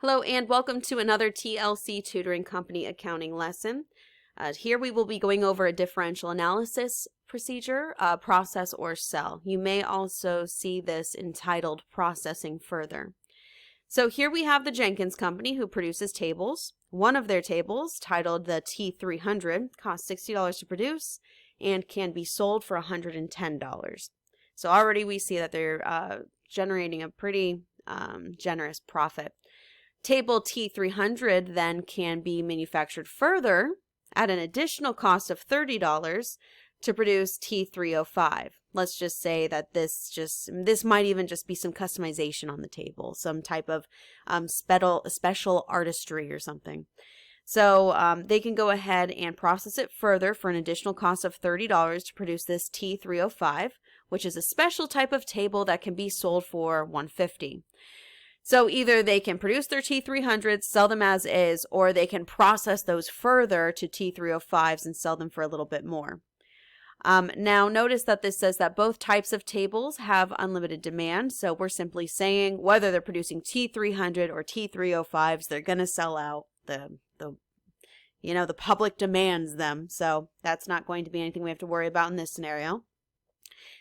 Hello and welcome to another TLC Tutoring Company accounting lesson. Here we will be going over a differential analysis procedure, process or sell. You may also see this entitled Processing Further. So here we have the Jenkins Company who produces tables. One of their tables, titled the T300, costs $60 to produce and can be sold for $110. So already we see that they're generating a pretty generous profit. Table T300 then can be manufactured further at an additional cost of $30 to produce T305. Let's just say that this might even just be some customization on the table, some type of special artistry or something. So they can go ahead and process it further for an additional cost of $30 to produce this T305, which is a special type of table that can be sold for $150. So either they can produce their T300s, sell them as is, or they can process those further to T305s and sell them for a little bit more. Now notice that this says that both types of tables have unlimited demand. So we're simply saying whether they're producing T300 or T305s, they're going to sell out. The public demands them. So that's not going to be anything we have to worry about in this scenario.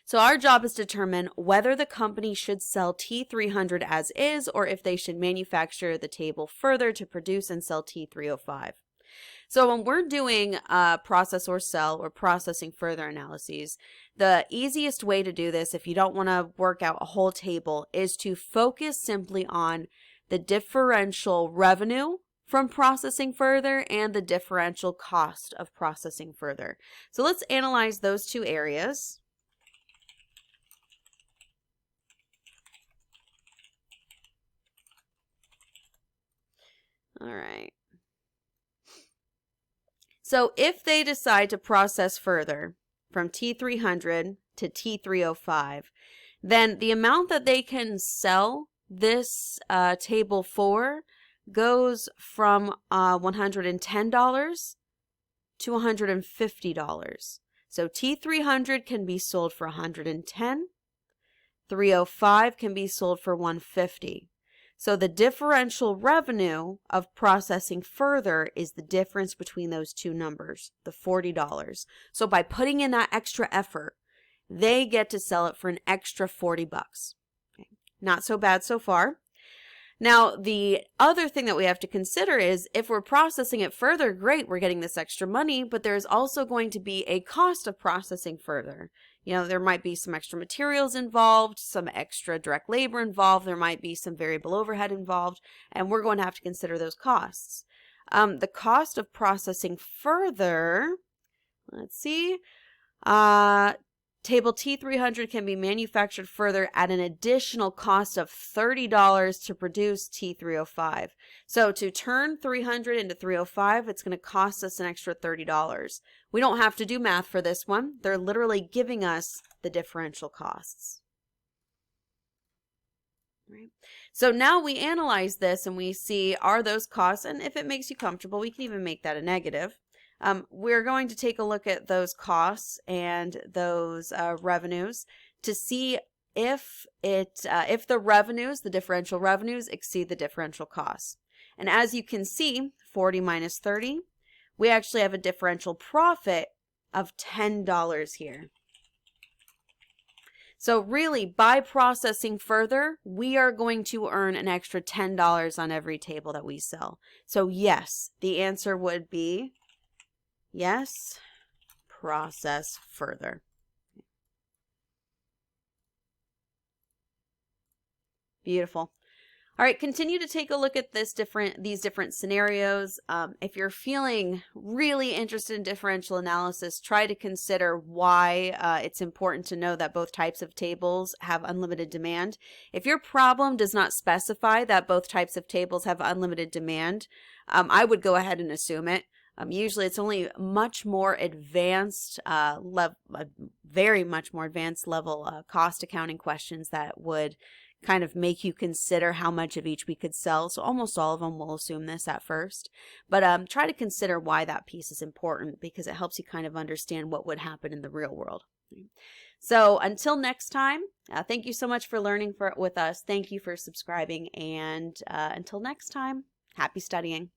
So our job is to determine whether the company should sell T300 as is or if they should manufacture the table further to produce and sell T305. So when we're doing process or sell or processing further analyses, the easiest way to do this, if you don't want to work out a whole table, is to focus simply on the differential revenue from processing further and the differential cost of processing further. So let's analyze those two areas. All right. So if they decide to process further from T300 to T305, then the amount that they can sell this table for goes from $110 to $150. So T300 can be sold for $110, 305 can be sold for $150. So the differential revenue of processing further is the difference between those two numbers, the $40. So by putting in that extra effort, they get to sell it for an extra $40. Okay. Not so bad so far. Now, the other thing that we have to consider is if we're processing it further, great, we're getting this extra money, but there's also going to be a cost of processing further. There might be some extra materials involved, some extra direct labor involved, there might be some variable overhead involved, and we're going to have to consider those costs. The cost of processing further, let's see, table T300 can be manufactured further at an additional cost of $30 to produce T305. So to turn 300 into 305, it's going to cost us an extra $30. We don't have to do math for this one. They're literally giving us the differential costs. Right. So now we analyze this and we see, are those costs, and if it makes you comfortable, we can even make that a negative. We're going to take a look at those costs and those revenues to see if the revenues, the differential revenues, exceed the differential costs. And as you can see, 40 minus 30, we actually have a differential profit of $10 here. So really, by processing further, we are going to earn an extra $10 on every table that we sell. So yes, the answer would be yes, process further. Beautiful. All right, continue to take a look at these different scenarios. If you're feeling really interested in differential analysis, try to consider why it's important to know that both types of tables have unlimited demand. If your problem does not specify that both types of tables have unlimited demand, I would go ahead and assume it. Usually it's only much more advanced, very much more advanced level cost accounting questions that would kind of make you consider how much of each we could sell. So almost all of them will assume this at first. But try to consider why that piece is important because it helps you kind of understand what would happen in the real world. So until next time, thank you so much for learning with us. Thank you for subscribing. And until next time, happy studying.